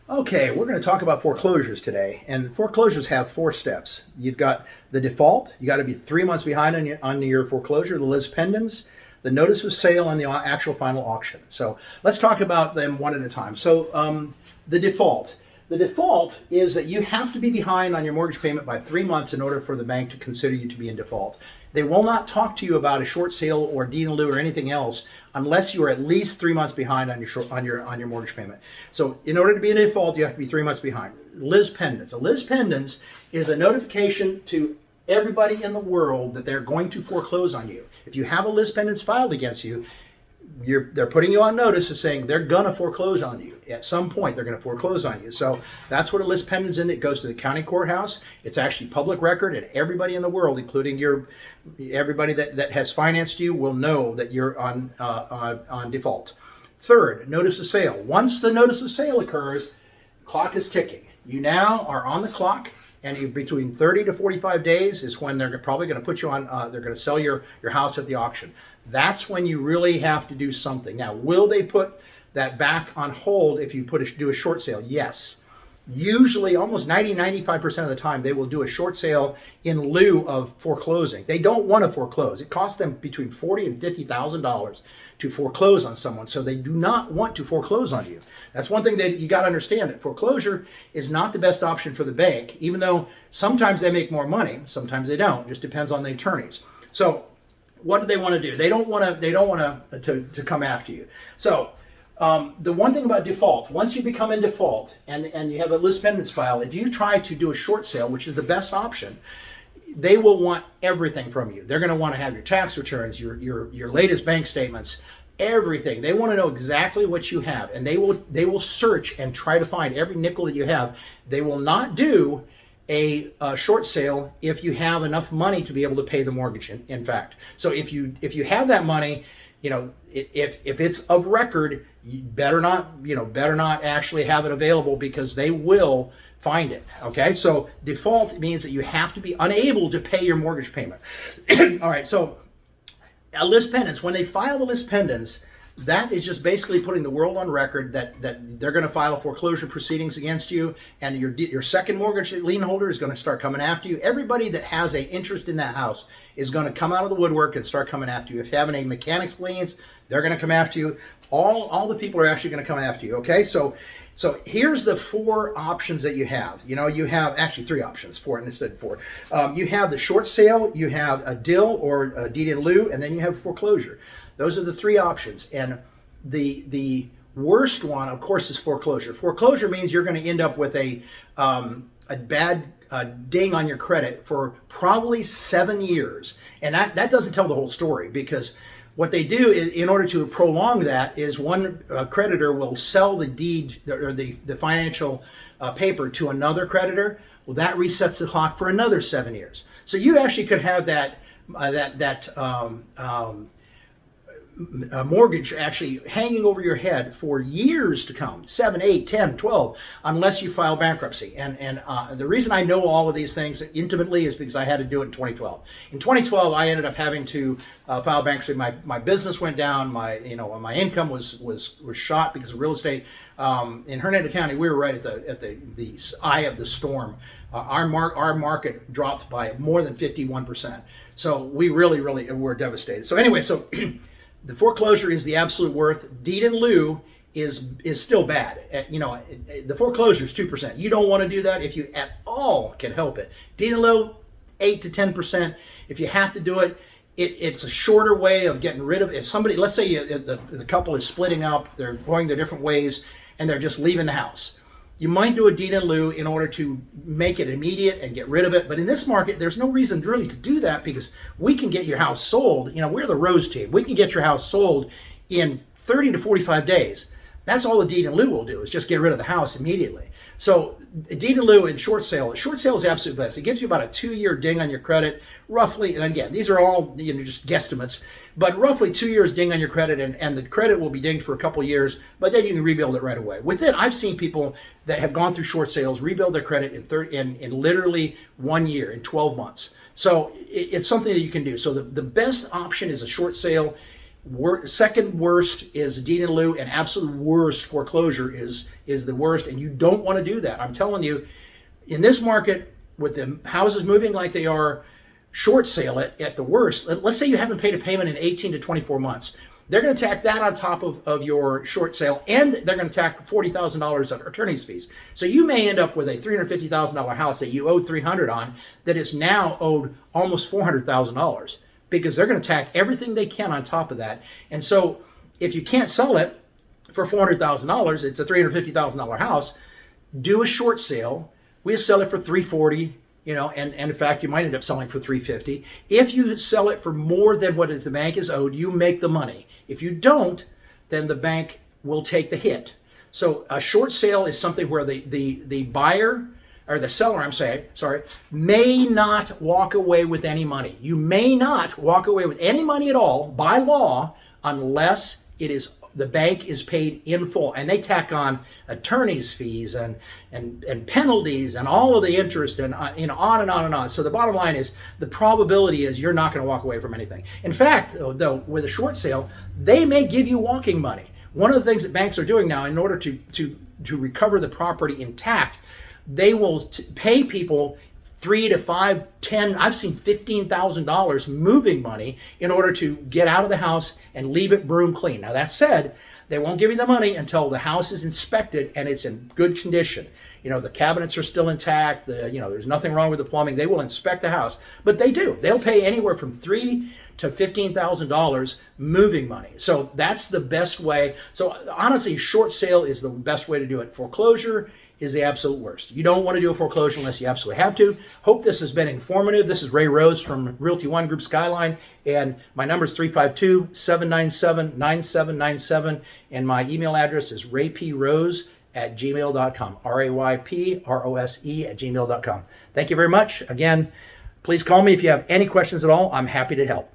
Okay, we're going to talk about foreclosures today, and foreclosures have 4 steps. You've got the default. You got to be 3 months behind on your foreclosure, the lis pendens, the notice of sale, and the actual final auction. So let's talk about them one at a time. So the default. The default is that you have to be behind on your mortgage payment by 3 months in order for the bank to consider you to be in default. They will not talk to you about a short sale or deed in lieu or anything else unless you are at least 3 months behind on your mortgage payment. So in order to be in default, you have to be 3 months behind. Lis pendens. A lis pendens is a notification to everybody in the world that they're going to foreclose on you. If you have a lis pendens filed against you, they're putting you on notice of saying they're going to foreclose on you. At some point, they're going to foreclose on you. So that's what a lis pendens is. It goes to the county courthouse. It's actually public record, and everybody in the world, including everybody that has financed you, will know that you're on default. Third, notice of sale. Once the notice of sale occurs, the clock is ticking. You now are on the clock, and between 30 to 45 days is when they're probably going to put you on. They're going to sell your house at the auction. That's when you really have to do something. Now, will they put that back on hold if you do a short sale? Yes. Usually, almost 95% of the time, they will do a short sale in lieu of foreclosing. They don't want to foreclose. It costs them between $40,000 and $50,000 to foreclose on someone, so they do not want to foreclose on you. That's one thing that you got to understand, that foreclosure is not the best option for the bank, even though sometimes they make more money, sometimes they don't. It just depends on the attorneys. So what do they want to do? They don't want to come after you. So the one thing about default, once you become in default and you have a lis pendens file, if you try to do a short sale, which is the best option, they will want everything from you. They're going to want to have your tax returns, your latest bank statements, everything. They want to know exactly what you have, and they will search and try to find every nickel that you have. They will not do a short sale if you have enough money to be able to pay the mortgage. In fact, so if you have that money, if it's of record, you better not actually have it available, because they will find it. Okay, so default means that you have to be unable to pay your mortgage payment. All right, so a lis pendens, when they file the lis pendens, that is just basically putting the world on record that they're going to file foreclosure proceedings against you, and your second mortgage lien holder is going to start coming after you. Everybody that has an interest in that house is going to come out of the woodwork and start coming after you. If you have any mechanics liens, they're going to come after you. All the people are actually going to come after you. Okay, so here's the 4 options that you have. You have actually 3 options, 4 instead of 4. You have the short sale, you have a DIL or a deed in lieu, and then you have foreclosure. Those are the 3 options. And the worst one, of course, is foreclosure. Foreclosure means you're going to end up with a bad ding on your credit for probably 7 years. And that doesn't tell the whole story, because what they do is, in order to prolong that, is one creditor will sell the deed or the financial paper to another creditor. Well, that resets the clock for another 7 years. So you actually could have that mortgage actually hanging over your head for years to come, 7, 8, 10, 12, unless you file bankruptcy. And the reason I know all of these things intimately is because I had to do it in 2012. In 2012, I ended up having to file bankruptcy. My business went down. My income was shot because of real estate. In Hernando County, we were right at the eye of the storm. Our market dropped by more than 51%. So we really were devastated. So anyway, the foreclosure is the absolute worst. Deed in lieu is still bad. The foreclosure is 2%. You don't want to do that if you at all can help it. Deed in lieu, 8 to 10%. If you have to do it, it's a shorter way of getting rid of. If somebody, let's say the couple is splitting up, they're going their different ways, and they're just leaving the house. You might do a deed in lieu in order to make it immediate and get rid of it. But in this market, there's no reason really to do that, because we can get your house sold. We're the Rose team. We can get your house sold in 30 to 45 days. That's all a deed in lieu will do, is just get rid of the house immediately. So a deed in lieu and short sale is the absolute best. It gives you about a 2-year ding on your credit, roughly. And again, these are all just guesstimates, but roughly 2 years ding on your credit, and the credit will be dinged for a couple years, but then you can rebuild it right away. I've seen people that have gone through short sales rebuild their credit in literally 1 year, in 12 months. So it's something that you can do. So the best option is a short sale. Second worst is deed in lieu, and absolute worst foreclosure is the worst, and you don't want to do that. I'm telling you, in this market, with the houses moving like they are, short sale it at the worst. Let's say you haven't paid a payment in 18 to 24 months. They're going to tack that on top of your short sale, and they're going to tack $40,000 of attorney's fees. So you may end up with a $350,000 house that you owed $300 on that is now owed almost $400,000, because they're going to tack everything they can on top of that. And so if you can't sell it for $400,000, it's a $350,000 house, do a short sale. We sell it for $340,000. And in fact, you might end up selling for $350,000. If you sell it for more than what the bank is owed, you make the money. If you don't, then the bank will take the hit. So a short sale is something where the buyer, or the seller, may not walk away with any money. You may not walk away with any money at all by law unless the bank is paid in full, and they tack on attorney's fees and penalties and all of the interest and on and on and on. So the bottom line is, the probability is you're not going to walk away from anything. In fact, though, with a short sale, they may give you walking money. One of the things that banks are doing now, in order to recover the property intact, they will pay people $3 to $5, $10, I've seen $15,000 moving money in order to get out of the house and leave it broom clean. Now, that said, they won't give you the money until the house is inspected and it's in good condition. The cabinets are still intact. There's nothing wrong with the plumbing. They will inspect the house, but they do. They'll pay anywhere from $3,000 to $15,000 moving money. So that's the best way. So honestly, short sale is the best way to do it. Foreclosure is the absolute worst. You don't want to do a foreclosure unless you absolutely have to. Hope this has been informative. This is Ray Rose from Realty One Group Skyline, and my number is 352-797-9797, and my email address is rayprose@gmail.com, RAYPROSE@gmail.com. Thank you very much. Again, please call me if you have any questions at all. I'm happy to help.